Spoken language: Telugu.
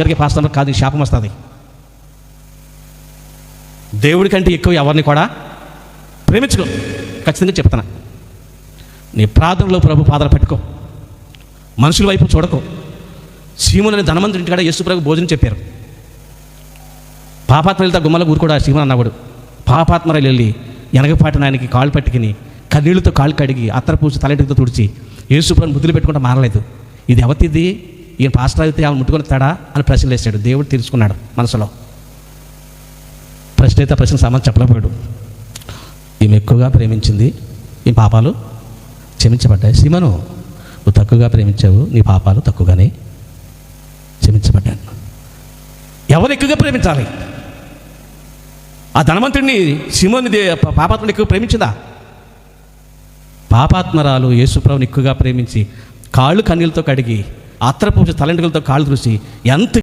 గారికి పాస్టర్ కాదు, శాపం వస్తుంది. దేవుడి కంటే ఎక్కువ ఎవరిని కూడా ప్రేమించుకో. ఖచ్చితంగా చెప్తున్నా, నీ ప్రార్థనలో ప్రభు పాదాలు పెట్టుకో, మనుషుల వైపు చూడకో. సీమోను అనే ధనవంతుడి ఇంటికాడ యేసు ప్రభు భోజనం చెప్పారు. పాపాత్మలతో గుమ్మల ఊరు కూడా సీమోను అన్నవాడు. పాపాత్మరాలు వెళ్ళి వెనకపాటిన ఆయనకి కాళ్ళు పట్టుకుని కన్నీళ్ళతో కాళ్ళు కడిగి అత్తరపూసి తలెంటుతో తుడిచి యేసు ప్రభు ముద్దులు పెట్టుకుంటే మారలేదు. ఇది ఎవరిది? ఈయన పాస్టర్ అయితే ఆమె ముట్టుకొని తాడా అని ప్రశ్నలు వేసాడు. దేవుడు తెలుసుకున్నాడు మనసులో. ప్రశ్న అయితే ప్రశ్న సమాధానం చెప్పలేకపోయాడు. ఈమె ఎక్కువగా ప్రేమించింది, ఈ పాపాలు క్షమించబడ్డాయి. సీమోను, నువ్వు తక్కువగా ప్రేమించావు, నీ పాపాలు తక్కువగానే క్షమించబడ్డాను. ఎవరు ఎక్కువగా ప్రేమించాలి? ఆ ధనవంతుడిని సీమోని పాపాత్మని ఎక్కువ ప్రేమించిందా? పాపాత్మరాలు యేసుప్రభుని ఎక్కువగా ప్రేమించి కాళ్ళు కన్నీళ్ళతో కడిగి అత్తరపూసి తలంటులతో కాళ్ళు తుడిచి ఎంత